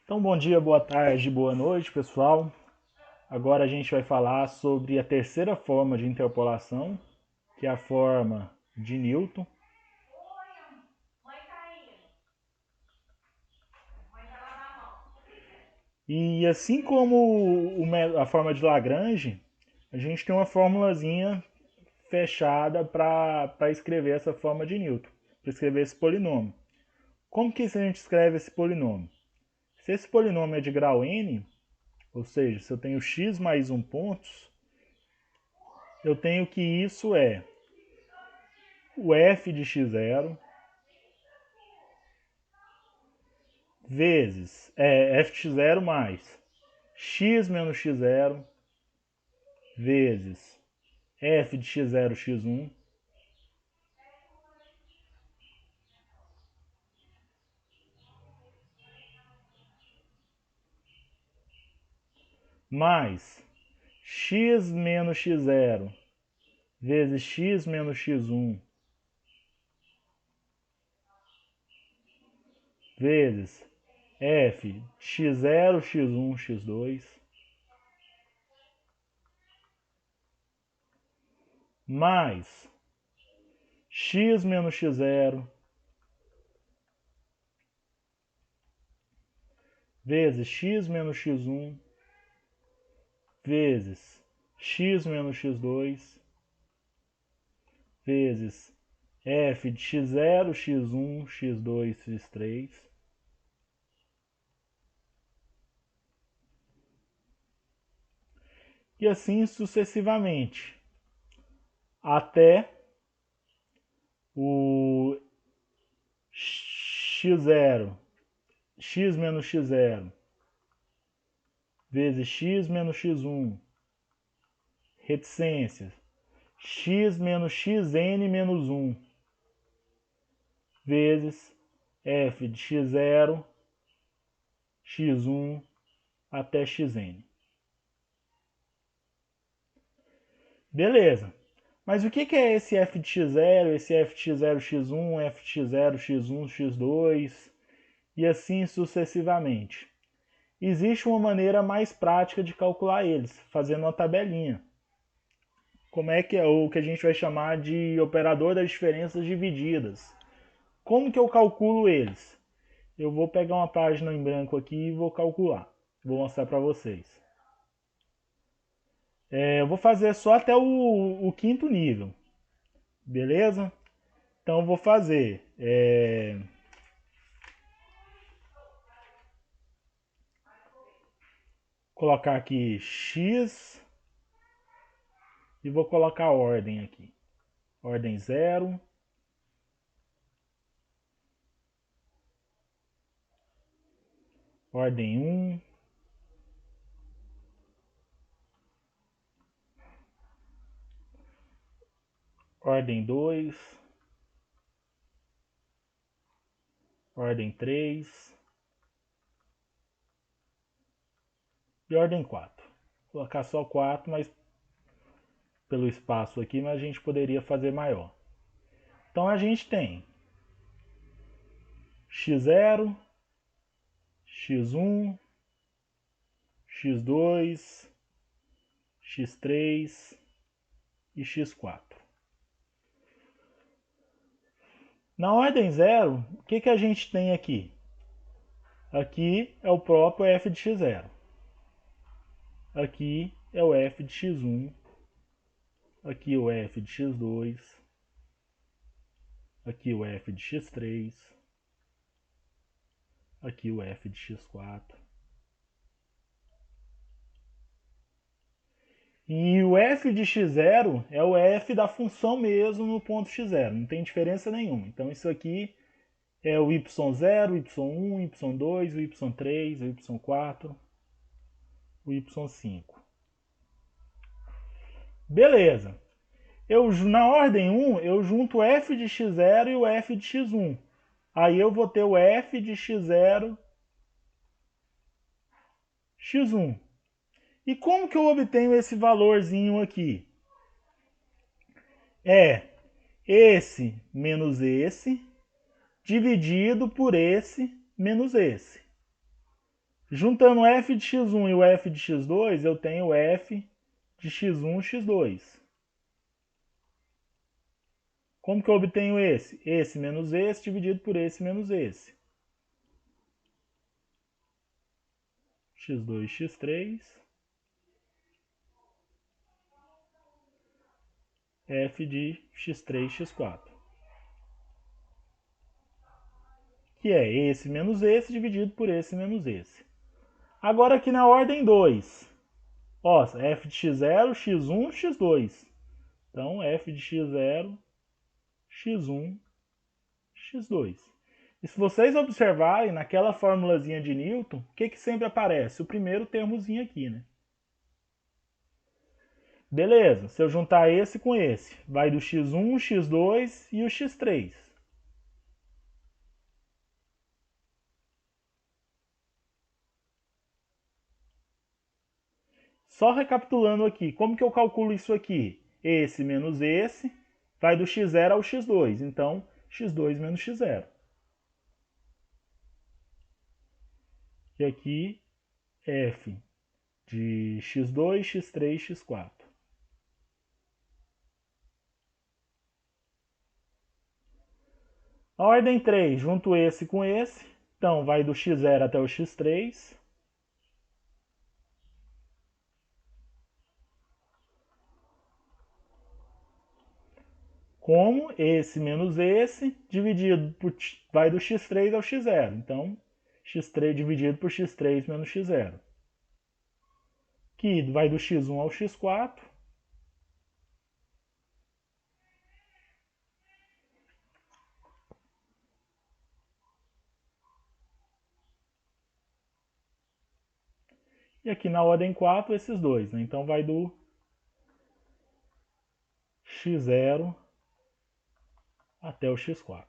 Então, bom dia, boa tarde, boa noite, pessoal. Agora a gente vai falar sobre a terceira forma de interpolação, que é a forma de Newton. E assim como a forma de Lagrange, a gente tem uma formulazinha fechada para escrever essa forma de Newton, para escrever esse polinômio. Como que a gente escreve esse polinômio? Se esse polinômio é de grau n, ou seja, se eu tenho x mais 1 pontos, eu tenho que isso é o f de x0 vezes f de x0 mais x menos x0 vezes f de x0 x1 mais x menos x0 vezes x menos x1 vezes f de x0 x1 x2 mais x menos x0 vezes x menos x1 vezes x menos x2 vezes f de x0, x1, x2, x3 e assim sucessivamente até o x0, x menos x0 vezes x menos x1, reticências, x menos xn menos 1 vezes f de x0, x1 até xn. Beleza. Mas o que é esse f de x0, esse f de x0, x1, f de x0, x1, x2 e assim sucessivamente? Existe uma maneira mais prática de calcular eles, fazendo uma tabelinha. Como é que é o que a gente vai chamar de operador das diferenças divididas? Como que eu calculo eles? Eu vou pegar uma página em branco aqui e vou calcular. Vou mostrar para vocês. Eu vou fazer só até o quinto nível, beleza? Então eu vou fazer colocar aqui x e vou colocar a ordem aqui. Ordem 0, ordem 1, ordem 2, ordem 3 e ordem 4. Vou colocar só 4, mas pelo espaço aqui, mas a gente poderia fazer maior. Então a gente tem x0, x1, x2, x3 e x4. Na ordem 0, o que a gente tem aqui? Aqui é o próprio f de x0. Aqui é o f de x1. Aqui o f de x2. Aqui o f de x3. Aqui o f de x4. E o f de x0 é o f da função mesmo no ponto x0. Não tem diferença nenhuma. Então isso aqui é o y0, y1, y2, o y3, o y4, o y5. Beleza. Na ordem 1, eu junto o f de x0 e o f de x1. Aí eu vou ter o f de x0, x1. E como que eu obtenho esse valorzinho aqui? É esse menos esse, dividido por esse menos esse. Juntando o f de x1 e o f de x2, eu tenho o f de x1 e x2. Como que eu obtenho esse? Esse menos esse dividido por esse menos esse. x2, x3, f de x3, x4. Que é esse menos esse dividido por esse menos esse. Agora aqui na ordem 2. Ó, f de x0, x1, x2. Então, f de x0, x1, x2. E se vocês observarem, naquela formulazinha de Newton, o que sempre aparece? O primeiro termozinho aqui, né? Beleza, se eu juntar esse com esse, vai do x1, x2 e o x3. Só recapitulando aqui, como que eu calculo isso aqui? Esse menos esse vai do x0 ao x2, então x2 menos x0. E aqui, f de x2, x3, x4. A ordem 3, junto esse com esse, então vai do x0 até o x3. Como esse menos esse, dividido por, vai do x3 ao x0. Então, x3 dividido por x3 menos x0. Que vai do x1 ao x4. E aqui na ordem 4, esses dois. Né? Então, vai do x0 até o x4.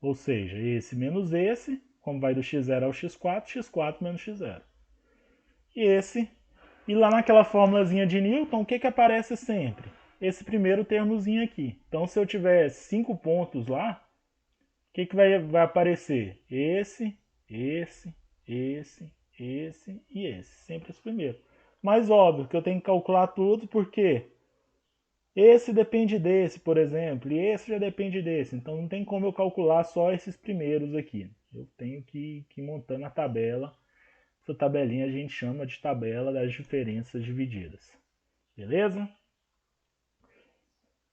Ou seja, esse menos esse, como vai do x0 ao x4, x4 menos x0. E esse, e lá naquela formulazinha de Newton, o que aparece sempre? Esse primeiro termozinho aqui. Então, se eu tiver 5 pontos lá, o que vai aparecer? Esse e esse. Sempre esse primeiro. Mas óbvio que eu tenho que calcular tudo, porque esse depende desse, por exemplo, e esse já depende desse. Então não tem como eu calcular só esses primeiros aqui. Eu tenho que ir montando a tabela. Essa tabelinha a gente chama de tabela das diferenças divididas. Beleza?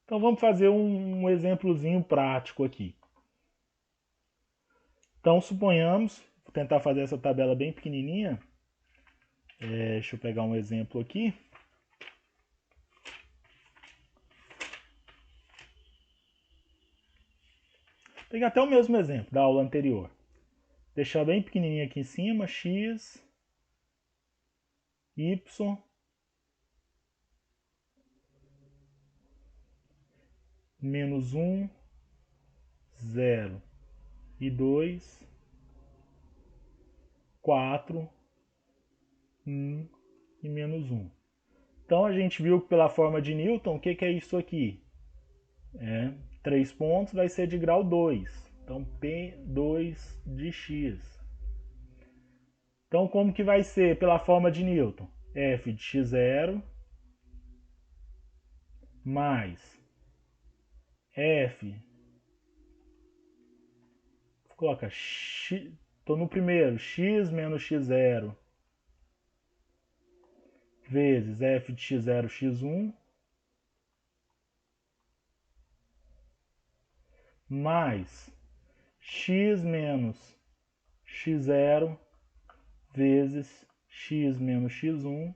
Então vamos fazer um exemplozinho prático aqui. Então suponhamos, vou tentar fazer essa tabela bem pequenininha. Deixa eu pegar um exemplo aqui. Pegar até o mesmo exemplo da aula anterior. Deixar bem pequenininho aqui em cima, x, y, menos 1, 0 e 2, 4, 1 e menos 1. Então a gente viu que pela forma de Newton, o que é isso aqui? 3 pontos vai ser de grau 2. Então P2 de x. Então como que vai ser pela forma de Newton? F de x0 mais F. Coloca x. Estou no primeiro, x menos x0 vezes f de x0, x1, mais x menos x0 vezes x menos x1,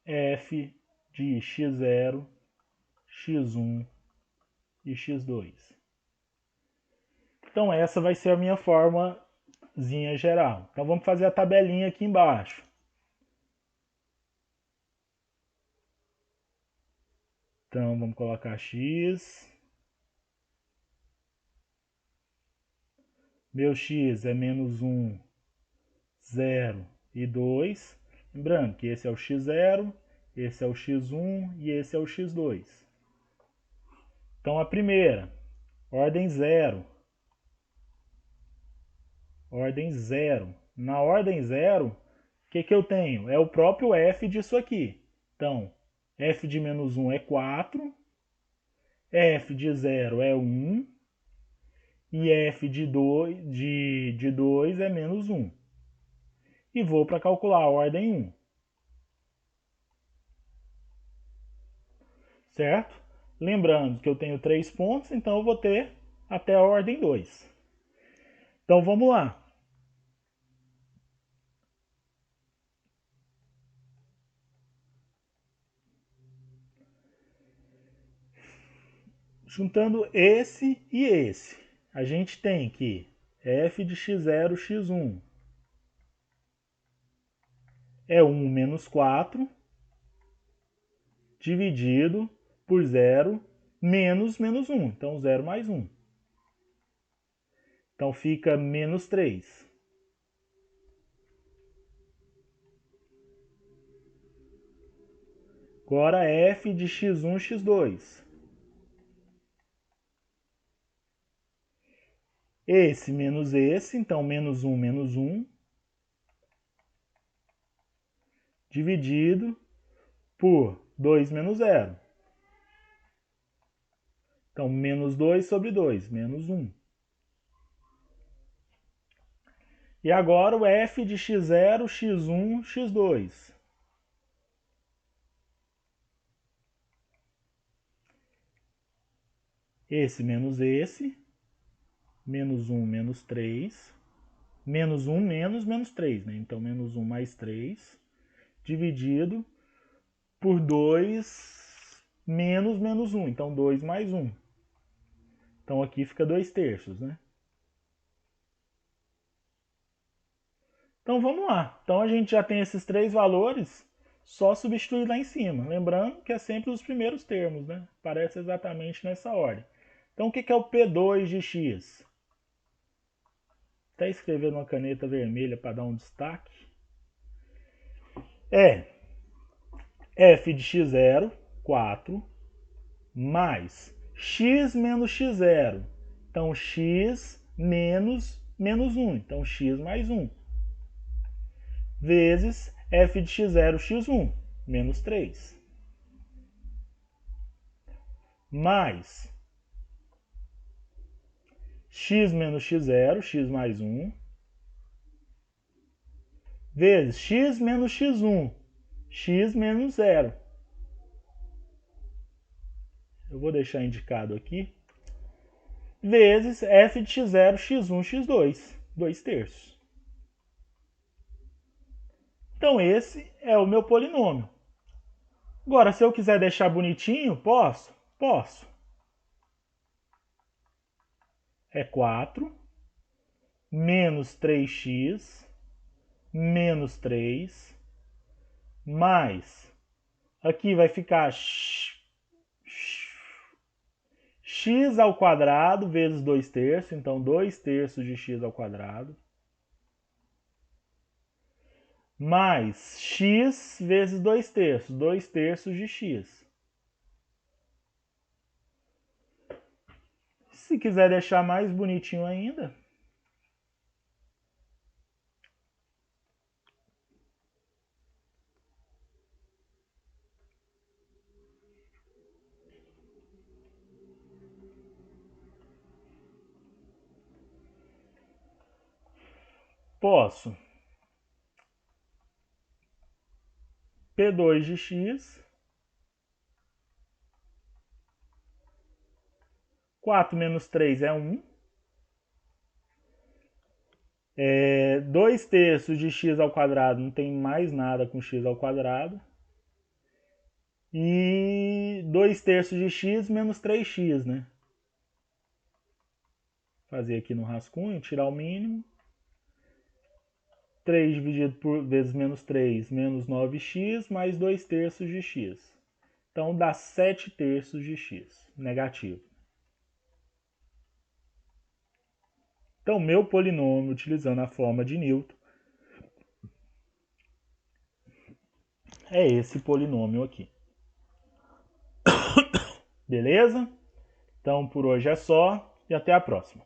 f de x0, x1 e x2. Então essa vai ser a minha formazinha geral. Então vamos fazer a tabelinha aqui embaixo. Então vamos colocar x. Meu x é menos 1, 0 e 2. Lembrando que esse é o x0, esse é o x1 e esse é o x2. Então a primeira, ordem 0. Ordem 0. Na ordem 0, o que eu tenho? É o próprio f disso aqui. Então, f de menos 1 é 4, f de 0 é 1 e f de 2 é menos 1. E vou para calcular a ordem 1. Certo? Lembrando que eu tenho 3 pontos, então eu vou ter até a ordem 2. Então vamos lá. Juntando esse e esse, a gente tem que f de x0, x1 é 1 menos 4 dividido por 0 menos 1. Então 0 mais 1. Então fica menos 3. Agora f de x1, x2. Esse menos esse, então menos 1, dividido por 2 menos 0. Então, menos 2 sobre 2, menos 1. E agora o f de x0, x1, x2. Esse menos esse, menos 1, menos 3. Menos 1 menos 3, né? Então, menos 1 mais 3, dividido por 2 menos 1. Então, 2 mais 1. Então, aqui fica 2 terços, né? Então, vamos lá. Então, a gente já tem esses três valores, só substituir lá em cima. Lembrando que é sempre os primeiros termos, né? Parece exatamente nessa ordem. Então, o que é o P2 de x? Até escrever numa caneta vermelha para dar um destaque. É f de x0, 4, mais x menos x0. Então, x menos 1. Então, x mais 1. Vezes f de x0, x1, menos 3. Mais x menos x0, x mais 1. Vezes x menos x1, x menos 0. Eu vou deixar indicado aqui. Vezes f de x0, x1, x2, 2 terços. Então, esse é o meu polinômio. Agora, se eu quiser deixar bonitinho, posso? Posso. É 4 menos 3x menos 3 mais, aqui vai ficar x ao quadrado vezes 2 terços, então 2 terços de x ao quadrado, mais x vezes 2 terços de x. Se quiser deixar mais bonitinho ainda, posso P2 de x, 4 menos 3 é 1, 2 terços de x ao quadrado, não tem mais nada com x ao quadrado, e 2 terços de x menos 3x, né? Fazer aqui no rascunho, tirar o mínimo. 3 dividido por vezes menos 3, menos 9x, mais 2 terços de x. Então, dá 7 terços de x, negativo. Então, meu polinômio, utilizando a forma de Newton, é esse polinômio aqui. Beleza? Então, por hoje é só e até a próxima.